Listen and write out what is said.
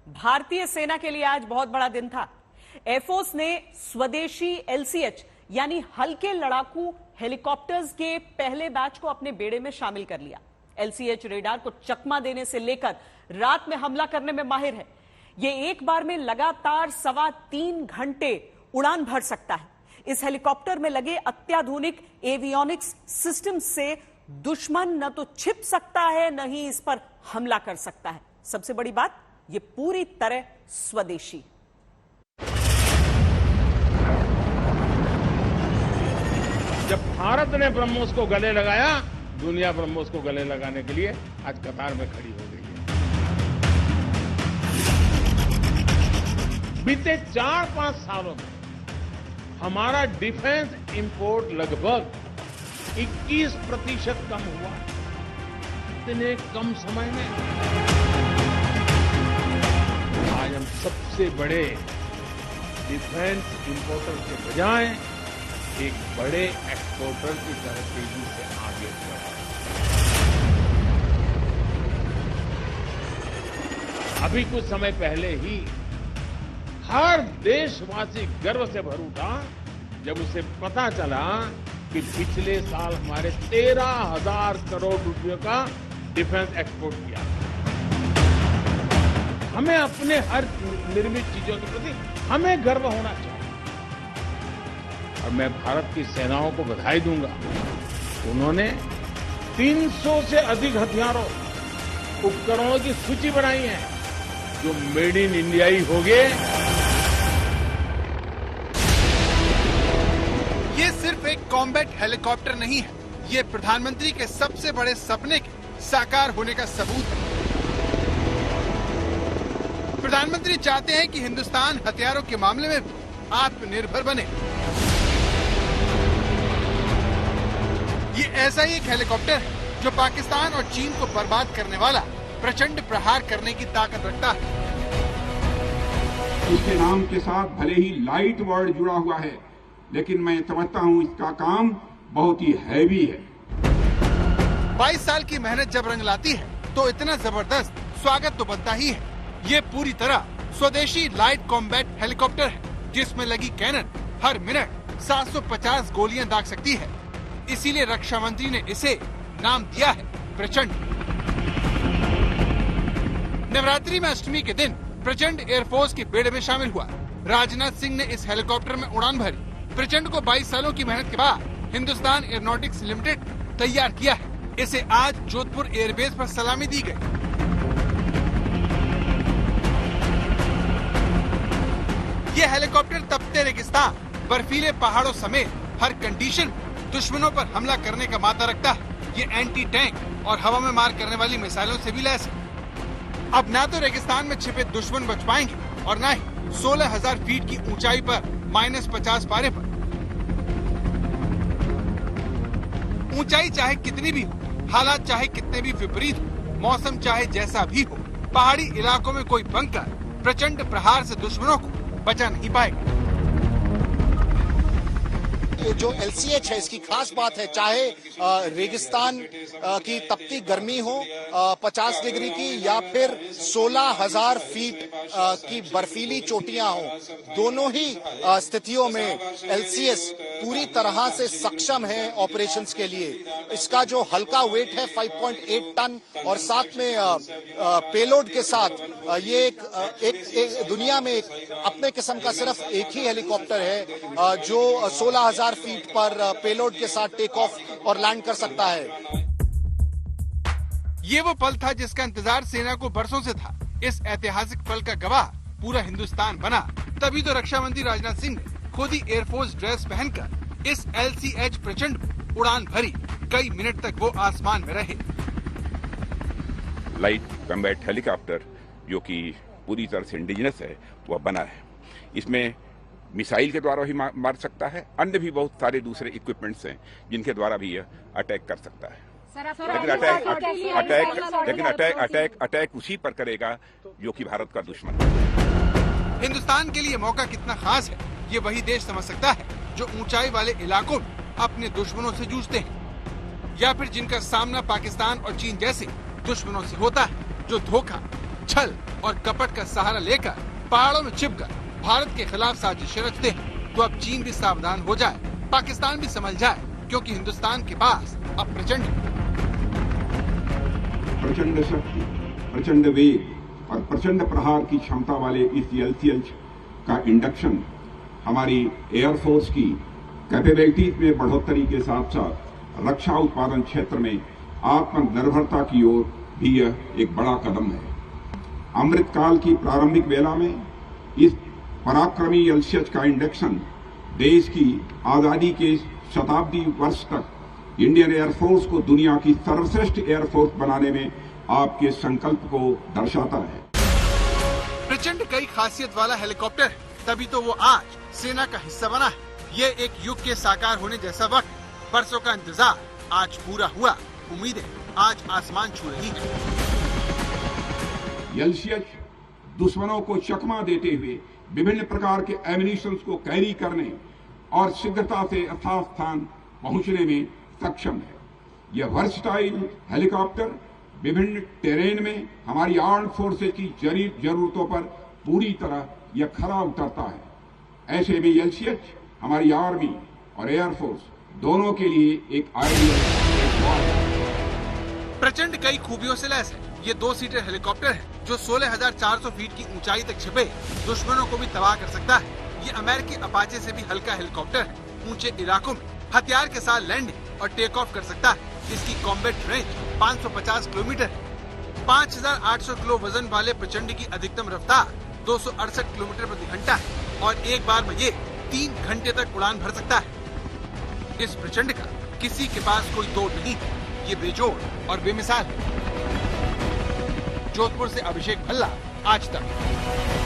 भारतीय सेना के लिए आज बहुत बड़ा दिन था। एयरफोर्स ने स्वदेशी LCH यानी हल्के लड़ाकू हेलीकॉप्टर्स के पहले बैच को अपने बेड़े में शामिल कर लिया। LCH रेडार को चकमा देने से लेकर रात में हमला करने में माहिर है। यह एक बार में लगातार 3.25 घंटे उड़ान भर सकता है। इस हेलीकॉप्टर में लगे अत्याधुनिक एवियोनिक्स सिस्टम से दुश्मन न तो छिप सकता है न ही इस पर हमला कर सकता है। सबसे बड़ी बात, यह पूरी तरह स्वदेशी। जब भारत ने ब्रह्मोस को गले लगाया, दुनिया ब्रह्मोस को गले लगाने के लिए आज कतार में खड़ी हो गई है। बीते 4-5 सालों में हमारा डिफेंस इंपोर्ट लगभग 21% कम हुआ। इतने कम समय में आज हम सबसे बड़े डिफेंस इंपोर्टर के बजाय एक बड़े एक्सपोर्टर की तरह तेजी से आगे बढ़ रहे हैं। अभी कुछ समय पहले ही हर देशवासी गर्व से भर उठा जब उसे पता चला कि पिछले साल हमारे 13,000 करोड़ रुपयों का डिफेंस एक्सपोर्ट किया। हमें अपने हर निर्मित चीजों के प्रति हमें गर्व होना चाहिए। और मैं भारत की सेनाओं को बधाई दूंगा। उन्होंने 300 से अधिक हथियारों, उपकरणों की सूची बनाई है जो मेड इन इंडिया ही होंगे। ये सिर्फ एक कॉम्बैट हेलीकॉप्टर नहीं है, ये प्रधानमंत्री के सबसे बड़े सपने के साकार होने का सबूत है। प्रधानमंत्री चाहते हैं कि हिंदुस्तान हथियारों के मामले में आत्मनिर्भर बने। ये ऐसा ही एक हेलीकॉप्टर है जो पाकिस्तान और चीन को बर्बाद करने वाला प्रचंड प्रहार करने की ताकत रखता है। उसके नाम के साथ भले ही लाइट वर्ड जुड़ा हुआ है, लेकिन मैं समझता हूँ इसका काम बहुत ही हैवी है। 22 साल की मेहनत जब रंग लाती है तो इतना जबरदस्त स्वागत तो बनता ही है। ये पूरी तरह स्वदेशी लाइट कॉम्बैट हेलीकॉप्टर है, जिसमें लगी कैनन हर मिनट 750 गोलियां दाग सकती है। इसीलिए रक्षा मंत्री ने इसे नाम दिया है प्रचंड। नवरात्रि में अष्टमी के दिन प्रचंड एयरफोर्स के बेड़े में शामिल हुआ। राजनाथ सिंह ने इस हेलीकॉप्टर में उड़ान भरी। प्रचंड को 22 सालों की मेहनत के बाद हिंदुस्तान एरोनॉटिक्स लिमिटेड तैयार किया है। इसे आज जोधपुर एयरबेस पर सलामी दी गई। ये हेलीकॉप्टर तपते रेगिस्तान, बर्फीले पहाड़ों समेत हर कंडीशन दुश्मनों पर हमला करने का माता रखता है। ये एंटी टैंक और हवा में मार करने वाली मिसाइलों से भी लैस है। अब ना तो रेगिस्तान में छिपे दुश्मन बच पाएंगे और ना ही 16,000 फीट की ऊंचाई पर -50 पारे पर। ऊंचाई चाहे कितनी भी हो, हालात चाहे कितने भी विपरीत हो, मौसम चाहे जैसा भी हो, पहाड़ी इलाकों में कोई बंकर प्रचंड प्रहार से दुश्मनों को बचा नहीं पाएगा। जो LCH है, इसकी खास बात है, चाहे रेगिस्तान की तपती गर्मी हो 50 डिग्री की, या फिर 16,000 फीट की बर्फीली चोटियां हो, दोनों ही स्थितियों में LCS पूरी तरह से सक्षम है ऑपरेशंस के लिए। इसका जो हल्का वेट है 5.8 टन और साथ में पेलोड के साथ ये एक दुनिया में अपने किस्म का सिर्फ एक ही हेलीकॉप्टर है जो 16,000 फीट पर पेलोड के साथ टेक ऑफ और लैंड कर सकता है। ये वो पल था जिसका इंतजार सेना को बरसों से था। इस ऐतिहासिक पल का गवाह पूरा हिंदुस्तान बना। तभी तो रक्षा मंत्री राजनाथ सिंह ने खुद ही एयरफोर्स ड्रेस पहनकर इस LCH प्रचंड उड़ान भरी। कई मिनट तक वो आसमान में रहे। लाइट कॉम्बैट हेलीकॉप्टर जो कि पूरी तरह से इंडिजिनस है, वह बना है। इसमें मिसाइल के द्वारा भी मार सकता है, अन्य भी बहुत सारे दूसरे इक्विपमेंट्स हैं जिनके द्वारा भी यह अटैक कर सकता है। लेकिन अटैक उसी पर करेगा जो कि भारत का दुश्मन है। हिंदुस्तान के लिए मौका कितना खास है, ये वही देश समझ सकता है जो ऊंचाई वाले इलाकों में अपने दुश्मनों से जूझते हैं, या फिर जिनका सामना पाकिस्तान और चीन जैसे दुश्मनों से होता है जो धोखा, छल और कपट का सहारा लेकर पहाड़ों में छिपकर भारत के खिलाफ साजिश रचते हैं, तो अब चीन भी सावधान हो जाए, पाकिस्तान भी संभल जाए, क्योंकि हिंदुस्तान के पास अब प्रचंड शक्ति, प्रचंड वेग और प्रचंड प्रहार की क्षमता वाले इस LCH का इंडक्शन हमारी एयरफोर्स की कैपेबिलिटीज में बढ़ोतरी के साथ साथ रक्षा उत्पादन क्षेत्र में आत्मनिर्भरता की ओर भी यह एक बड़ा कदम है। अमृतकाल की प्रारंभिक वेला में इस पराक्रमी LCH का इंडक्शन देश की आजादी के शताब्दी वर्ष तक इंडियन एयरफोर्स को दुनिया की सर्वश्रेष्ठ एयरफोर्स बनाने में आपके संकल्प को दर्शाता है। प्रचंड कई खासियत वाला हेलीकॉप्टर है, तभी तो वो आज सेना का हिस्सा बना है। ये एक युग के साकार होने जैसा वक्त, बरसों का इंतजार आज पूरा हुआ। उम्मीदें आज आसमान छू रही है। LCH दुश्मनों को चकमा देते हुए विभिन्न प्रकार के एमिनिशंस को कैरी करने और शीघ्रता से यथास्थान पहुंचने में सक्षम है। यह वर्सटाइल हेलीकॉप्टर विभिन्न टेरेन में हमारी आर्म्ड फोर्सेज की जरूरतों पर पूरी तरह यह खरा उतरता है। ऐसे में LCH हमारी आर्मी और एयरफोर्स दोनों के लिए एक आइडियल प्रचंड कई खूबियों से लैस है। ये 2 सीटर हेलीकॉप्टर है जो 16,400 फीट की ऊंचाई तक छिपे दुश्मनों को भी तबाह कर सकता है। ये अमेरिकी अपाचे से भी हल्का हेलीकॉप्टर है। ऊंचे इलाकों में हथियार के साथ लैंडिंग और टेक ऑफ कर सकता है। इसकी कॉम्बैट रेंज 550 किलोमीटर है। 5,800 किलो वजन वाले प्रचंड की अधिकतम रफ्तार 268 किलोमीटर प्रति घंटा है और एक बार में ये 3 घंटे तक उड़ान भर सकता है। इस प्रचंड का किसी के पास कोई तोड़ नहीं है। ये बेजोड़ और बेमिसाल है। जोधपुर से अभिषेक भल्ला, आज तक।